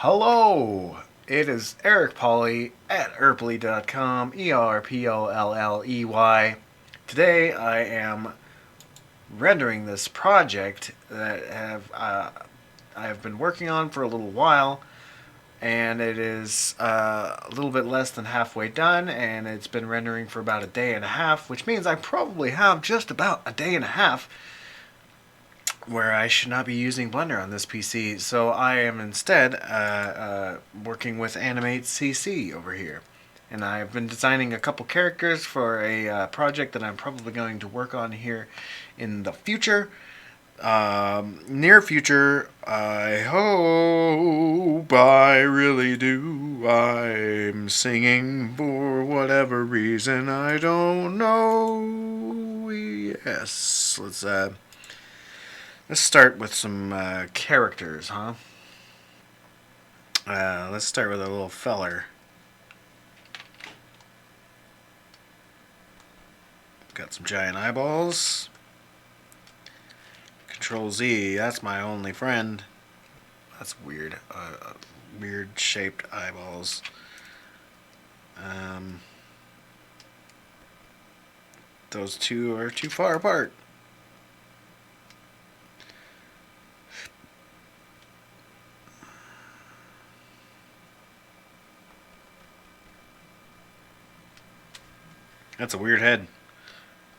Hello! It is Eric Polly at erpley.com, ERPOLLEY. Today I am rendering this project that I have been working on for a little while, and it is a little bit less than halfway done, and it's been rendering for about a day and a half, which means I probably have just about a day and a half where I should not be using Blender on this PC, so I am instead working with Animate CC over here. And I've been designing a couple characters for a project that I'm probably going to work on here in the future. Near future, I hope, I really do. I'm singing for whatever reason, I don't know. Yes, let's start with some characters, huh? Let's start with a little feller. Got some giant eyeballs. Control Z, that's my only friend. That's weird. Weird shaped eyeballs. Those two are too far apart. That's a weird head.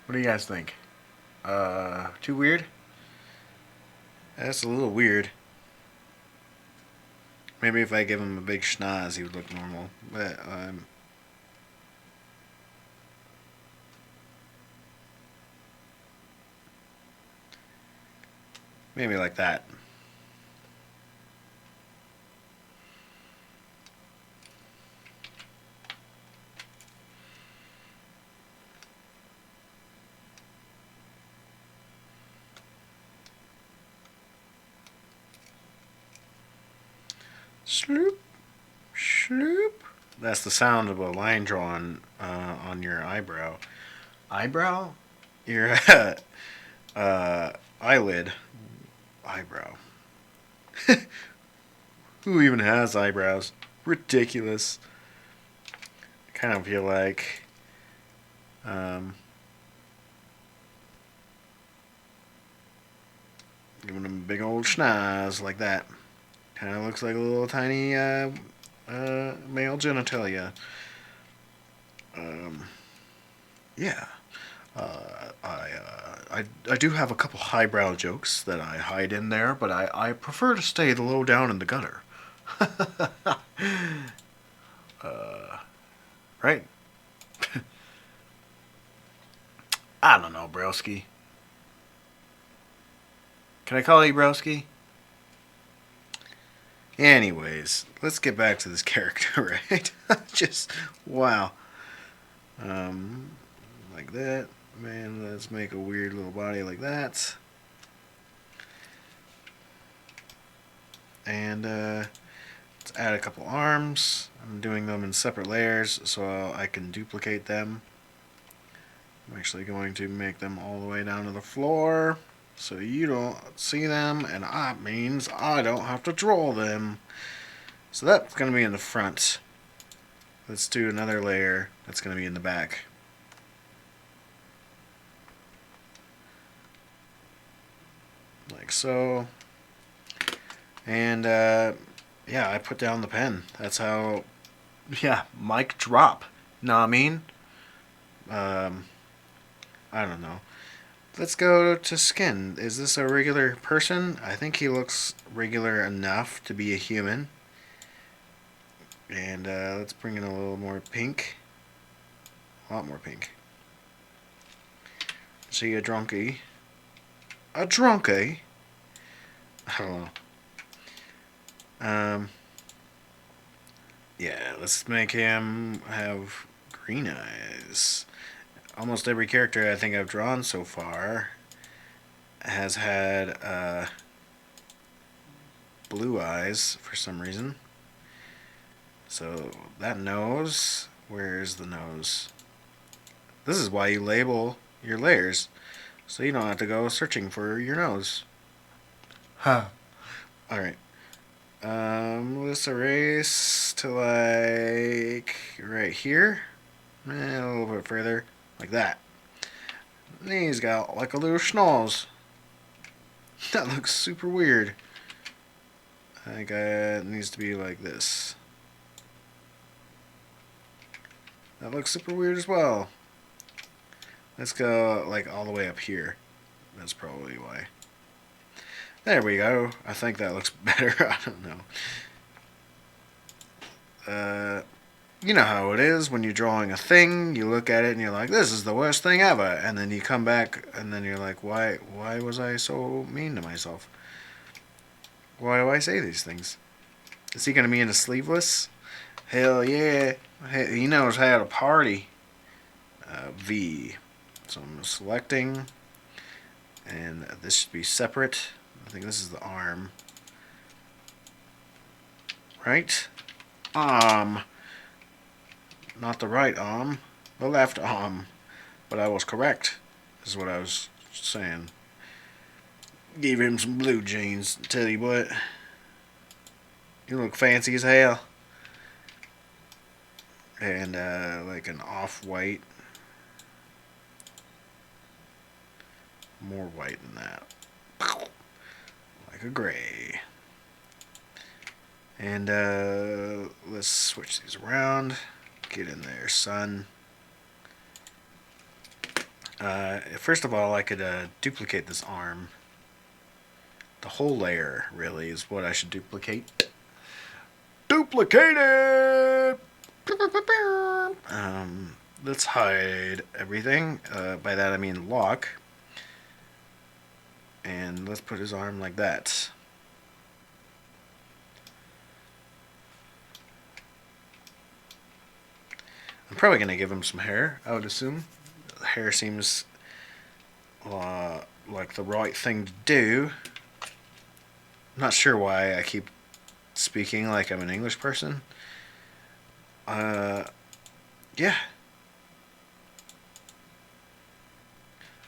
What do you guys think? Too weird? That's a little weird. Maybe if I give him a big schnoz, he would look normal. But, maybe like that. Sloop, sloop. That's the sound of a line drawn on your eyebrow. Eyebrow? Your eyelid. Eyebrow. Who even has eyebrows? Ridiculous. I kind of feel like giving him a big old schnoz like that. Kind of looks like a little tiny male genitalia. Yeah. I do have a couple highbrow jokes that I hide in there, but I prefer to stay low down in the gutter. Right? I don't know, broski. Can I call you broski? Anyways, let's get back to this character, right? Just, wow. Like that. Man, let's make a weird little body like that. And let's add a couple arms. I'm doing them in separate layers so I can duplicate them. I'm actually going to make them all the way down to the floor so you don't see them, and that means I don't have to draw them. So that's going to be in the front. Let's do another layer that's going to be in the back. Like so. And yeah, I put down the pen. That's how, yeah, mic drop. Know what I mean? I don't know. Let's go to skin. Is this a regular person? I think he looks regular enough to be a human. And let's bring in a little more pink. A lot more pink. See a drunkie. A drunkie? I don't know. Yeah, let's make him have green eyes. Almost every character I think I've drawn so far has had blue eyes for some reason. So that nose, where's the nose? This is why you label your layers, so you don't have to go searching for your nose. Huh. Alright. Let's erase to like right here. A little bit further. Like that. And he's got like a little schnoz. That looks super weird. I think it needs to be like this. That looks super weird as well. Let's go like all the way up here. That's probably why. There we go. I think that looks better. I don't know. You know how it is when you're drawing a thing, you look at it and you're like, this is the worst thing ever. And then you come back and then you're like, why was I so mean to myself? Why do I say these things? Is he going to be into sleeveless? Hell yeah. He knows how to party. V. So I'm selecting. And this should be separate. I think this is the arm. Right? Not the right arm. The left arm. But I was correct. Is what I was saying. Gave him some blue jeans. Tell you what. You look fancy as hell. And like an off-white. More white than that. Like a gray. And let's switch these around. Get in there, son. First of all, I could duplicate this arm. The whole layer, really, is what I should duplicate. Duplicate it! Let's hide everything. By that I mean lock. And let's put his arm like that. I'm probably going to give him some hair, I would assume. The hair seems like the right thing to do. I'm not sure why I keep speaking like I'm an English person. Yeah.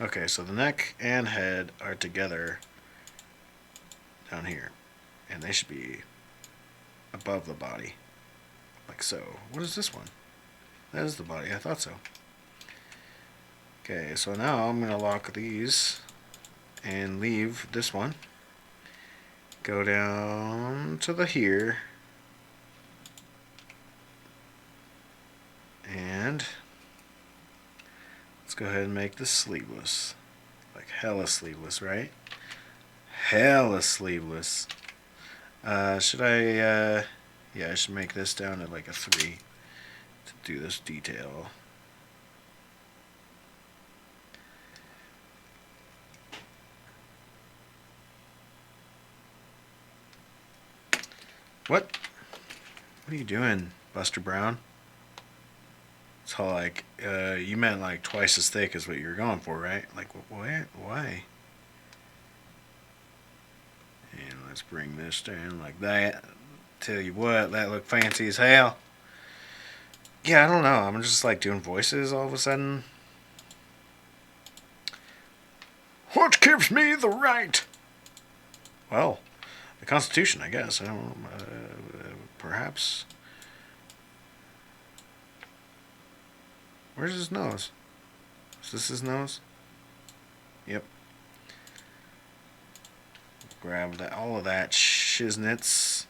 Okay, so the neck and head are together down here. And they should be above the body. Like so. What is this one? That is the body. I thought so. Okay, so now I'm going to lock these and leave this one. Go down to the here. And let's go ahead and make this sleeveless. Like hella sleeveless, right? Hella sleeveless. Should I, yeah, I should make this down to like a 3 to do this detail. What? What are you doing, Buster Brown? It's all like, you meant like twice as thick as what you were going for, right? Like, what? Why? And let's bring this down like that. Tell you what, that looked fancy as hell. Yeah, I don't know. I'm just like doing voices all of a sudden. What gives me the right? Well, the Constitution, I guess. I don't know. Perhaps. Where's his nose? Is this his nose? Yep. Grab that, all of that shiznits.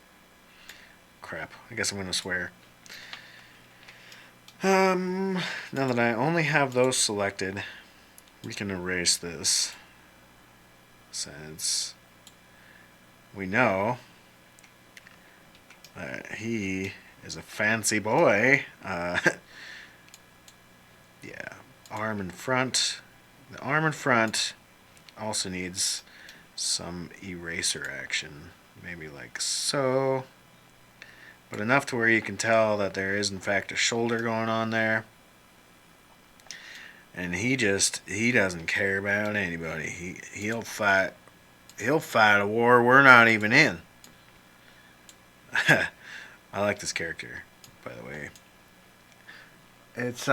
Crap. I guess I'm gonna swear. Now that I only have those selected, we can erase this. Since we know that he is a fancy boy. Yeah, arm in front. The arm in front also needs some eraser action. Maybe like so. But enough to where you can tell that there is in fact a shoulder going on there. And he doesn't care about anybody. He'll fight a war we're not even in. I like this character, by the way. It's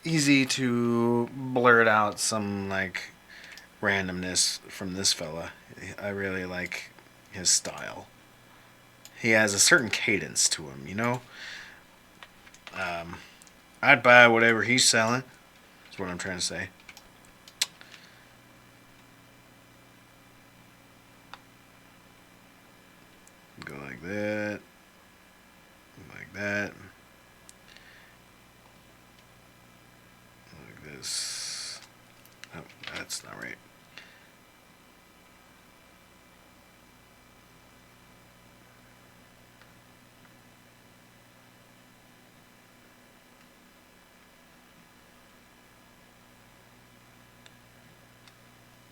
easy to blurt out some like randomness from this fella. I really like his style. he has a certain cadence to him, you know? I'd buy whatever he's selling. That's what I'm trying to say. Go like that. Like that. Like this. Oh, that's not right.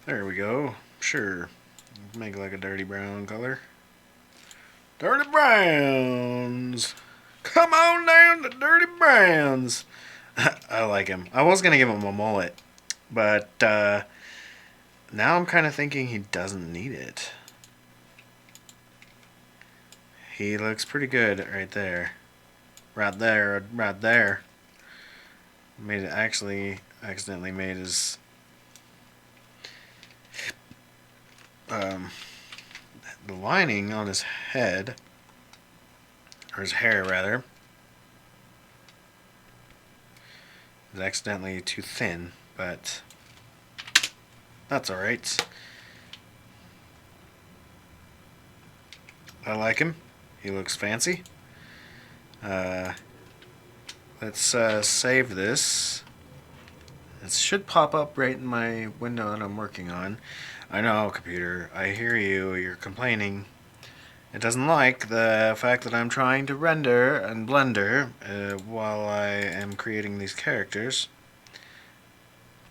There we go. Sure. Make it like a dirty brown color. Dirty browns. Come on down to dirty browns. I like him. I was going to give him a mullet, but now I'm kind of thinking he doesn't need it. He looks pretty good right there. Right there. Right there. Made it actually accidentally made his the lining on his head, or his hair rather, is accidentally too thin, but that's alright. I like him. He looks fancy. Let's save this. It should pop up right in my window that I'm working on. I know, computer, I hear you. You're complaining. It doesn't like the fact that I'm trying to render and blender while I am creating these characters.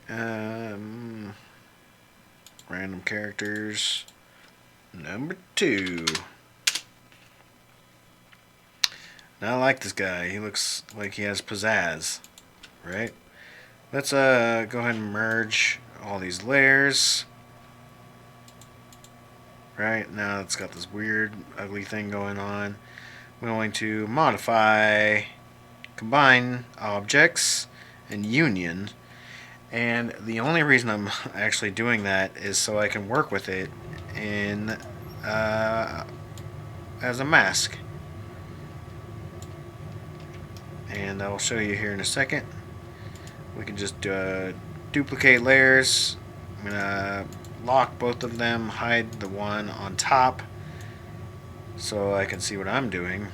Random characters number 2. Now I like this guy. He looks like he has pizzazz, right? Let's go ahead and merge all these layers. Right, now it's got this weird, ugly thing going on. I'm going to modify, combine objects, and union. And the only reason I'm actually doing that is so I can work with it in as a mask. And I'll show you here in a second. We can just duplicate layers. I'm going to lock both of them, hide the one on top so I can see what I'm doing.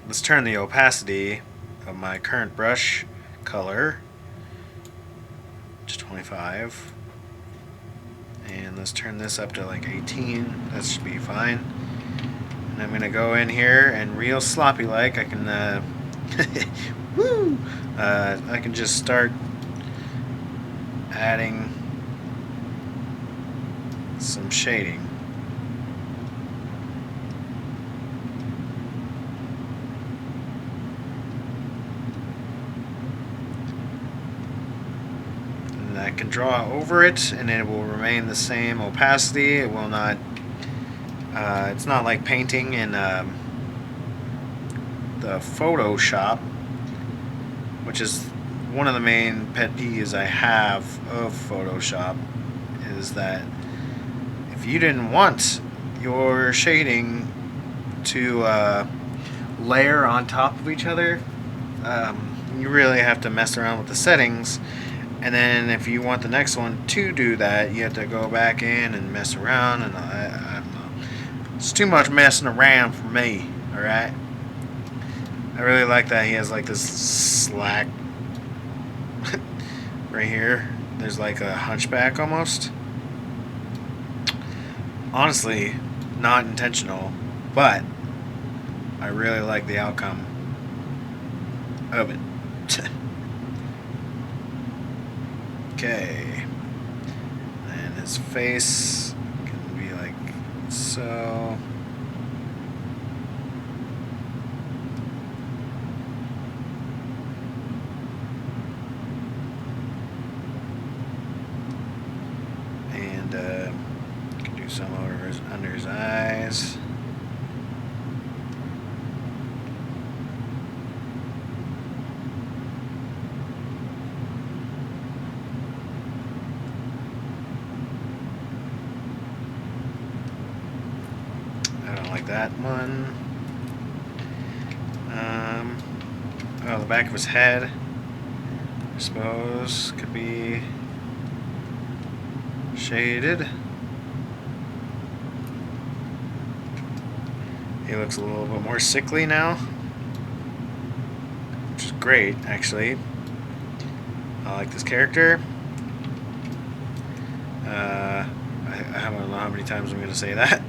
Let's turn the opacity of my current brush color to 25, and let's turn this up to like 18. That should be fine. And I'm gonna go in here and real sloppy like I can woo! I can just start adding some shading. And I can draw over it and it will remain the same opacity. It will not it's not like painting in the Photoshop, which is one of the main pet peeves I have of Photoshop, is that if you didn't want your shading to layer on top of each other, you really have to mess around with the settings, and then if you want the next one to do that, you have to go back in and mess around, and I don't know. It's too much messing around for me, alright? I really like that he has like this slack right here. There's like a hunchback almost. Honestly, not intentional, but I really like the outcome of it. Okay. And his face can be like so. Some under his eyes. like that one. Oh, the back of his head, I suppose, could be shaded. He looks a little bit more sickly now, which is great, actually. I like this character. I don't know how many times I'm going to say that.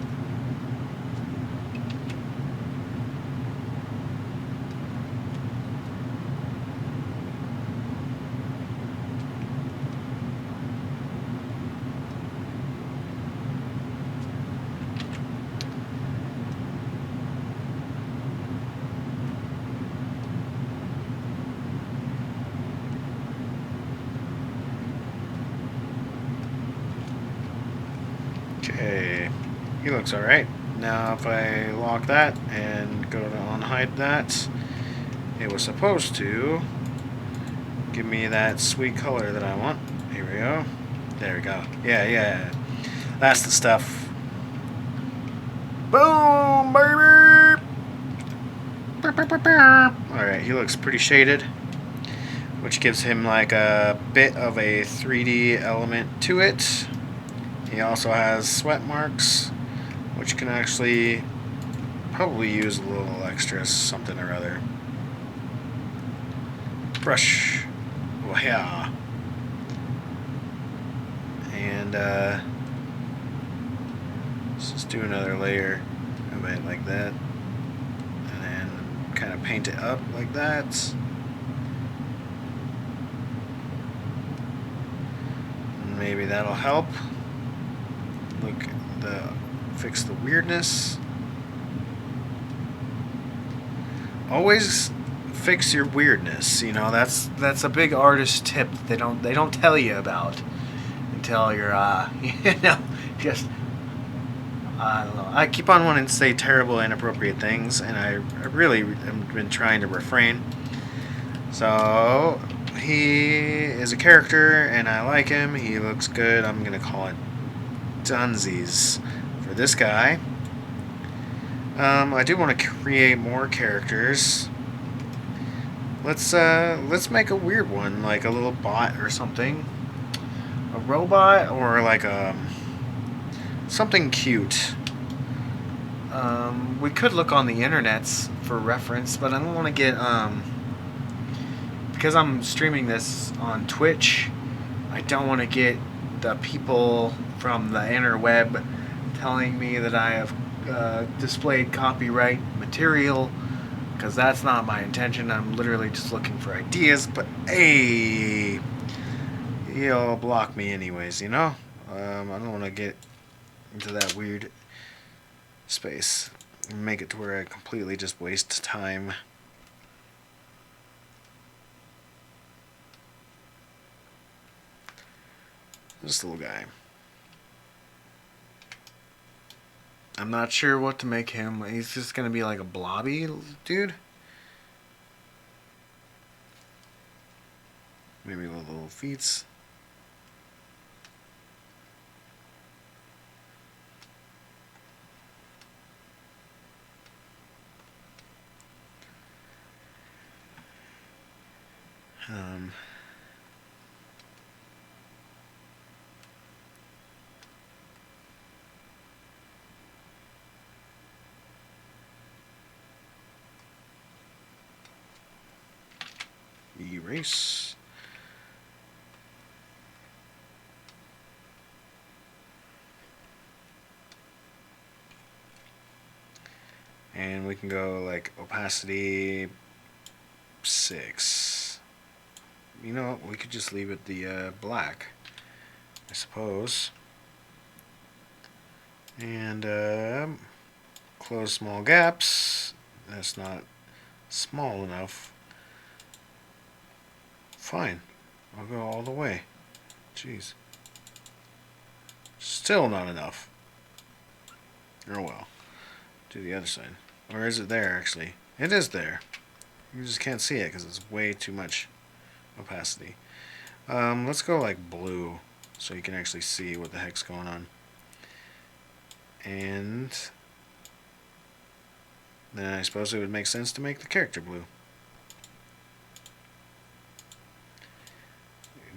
Okay, he looks alright. Now if I lock that and go to unhide that, it was supposed to give me that sweet color that I want. Here we go. There we go. Yeah. That's the stuff. Boom, baby! Alright, he looks pretty shaded, which gives him like a bit of a 3D element to it. He also has sweat marks, which can actually probably use a little extra something or other. Brush. Oh yeah. And let's just do another layer of it like that. And then kind of paint it up like that. And maybe that'll help. Look, fix the weirdness. Always fix your weirdness. You know, that's a big artist tip they don't tell you about until you're just I don't know. I keep on wanting to say terrible, inappropriate things, and I really have been trying to refrain. So he is a character, and I like him. He looks good. I'm gonna call it Dunsies for this guy. I do want to create more characters. Let's make a weird one, like a little bot or something, a robot, or like something cute. We could look on the internets for reference, but I don't want to get because I'm streaming this on Twitch. I don't want to get the people from the interweb telling me that I have displayed copyright material, because that's not my intention. I'm literally just looking for ideas, but hey, you'll block me anyways, you know? I don't want to get into that weird space and make it to where I completely just waste time. This little guy. I'm not sure what to make him. He's just gonna be like a blobby dude. Maybe with little feet. Erase. And we can go like opacity 6. You know, we could just leave it the black, I suppose. And close small gaps. That's not small enough. Fine. I'll go all the way. Jeez. Still not enough. Oh well. Do the other side. Or is it there, actually? It is there. You just can't see it because it's way too much opacity. Let's go like blue so you can actually see what the heck's going on. And then I suppose it would make sense to make the character blue.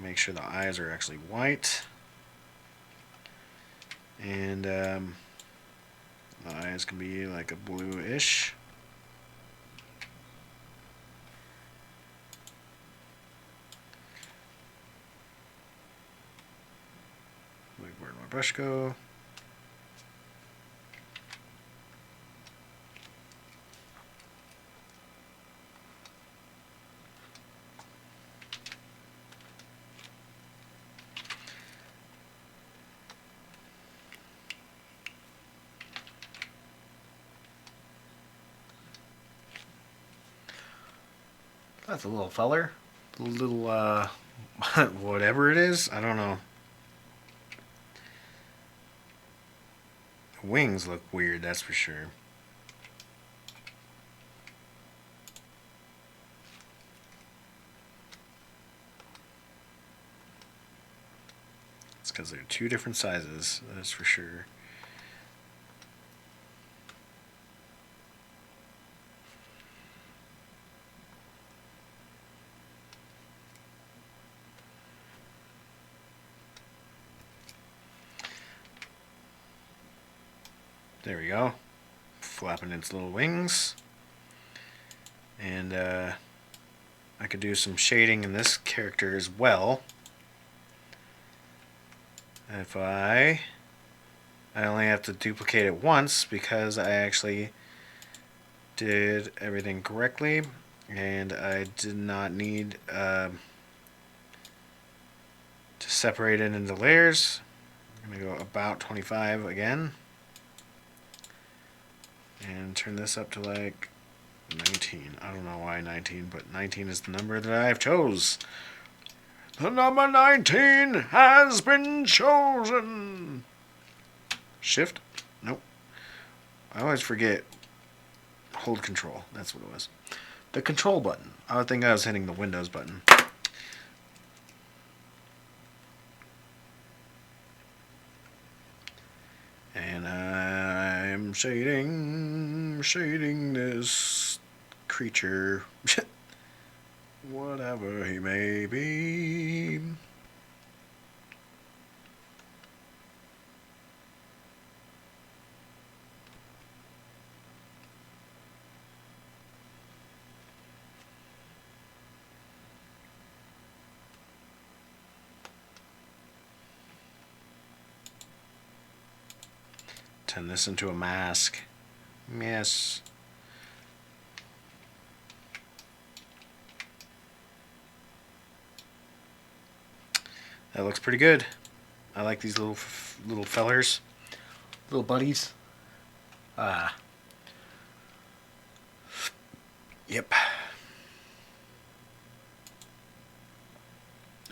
Make sure the eyes are actually white. And the eyes can be like a bluish. Where'd my brush go? That's a little feller. A little, whatever it is. I don't know. The wings look weird, that's for sure. It's because they're two different sizes, that's for sure. There we go. Flapping its little wings. And I could do some shading in this character as well. If I only have to duplicate it once because I actually did everything correctly, and I did not need to separate it into layers. I'm going to go about 25 again. And turn this up to like 19. I don't know why 19, but 19 is the number that I've chose. The number 19 has been chosen. Shift? Nope. I always forget. Hold control. That's what it was. The control button. I would think I was hitting the Windows button. And I'm shading this creature. Whatever he may be. Turn this into a mask. Yes. That looks pretty good. I like these little fellers, little buddies. Yep.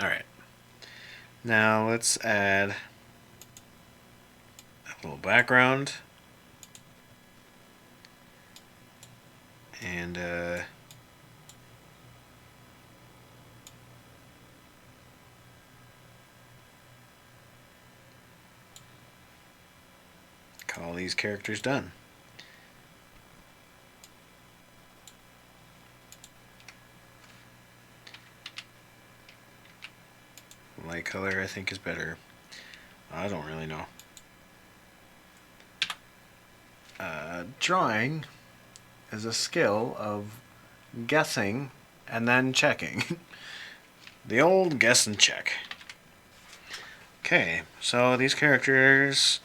All right. Now let's add a little background and call these characters done. Light color I think is better. I don't really know. Drawing is a skill of guessing and then checking. The old guess and check. Okay, so these characters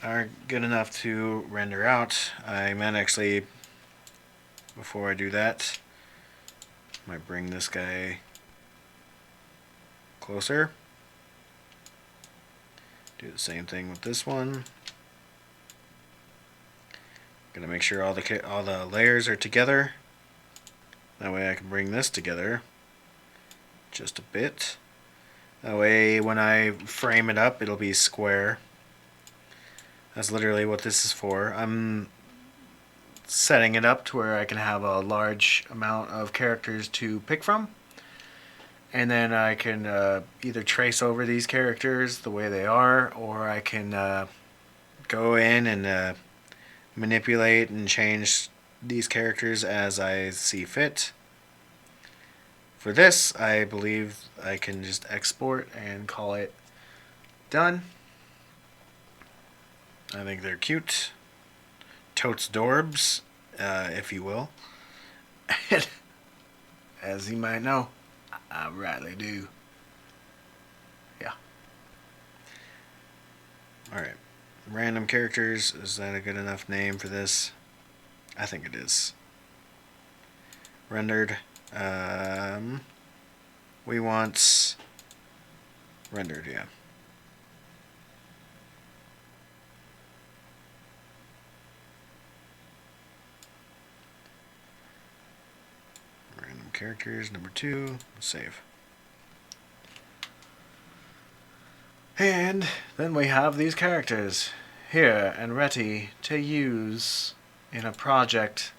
are good enough to render out. I meant actually, before I do that, I might bring this guy closer. Do the same thing with this one. Gonna make sure all the layers are together. That way I can bring this together just a bit. That way when I frame it up, it'll be square. That's literally what this is for. I'm setting it up to where I can have a large amount of characters to pick from. And then I can either trace over these characters the way they are, or I can go in and manipulate and change these characters as I see fit. For this, I believe I can just export and call it done. I think they're cute. Totes dorbs, if you will. And as you might know, I rightly do. Yeah. Alright. Random characters, is that a good enough name for this? I think it is. Rendered. We want rendered, yeah. Random characters, number 2, save. And then we have these characters here and ready to use in a project.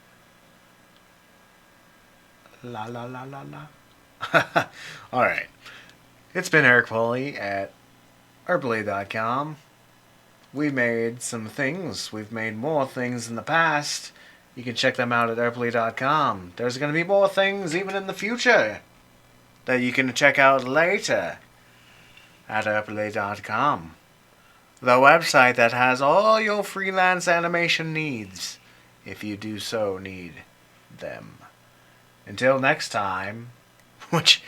La la la la la. Alright. It's been Eric Foley at Herbally.com. We made some things. We've made more things in the past. You can check them out at Herbally.com. There's going to be more things even in the future that you can check out later at Herbally.com. The website that has all your freelance animation needs, if you do so need them. Until next time, which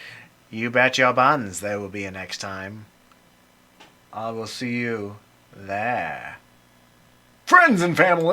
you bet your buns there will be a next time, I will see you there. Friends and family!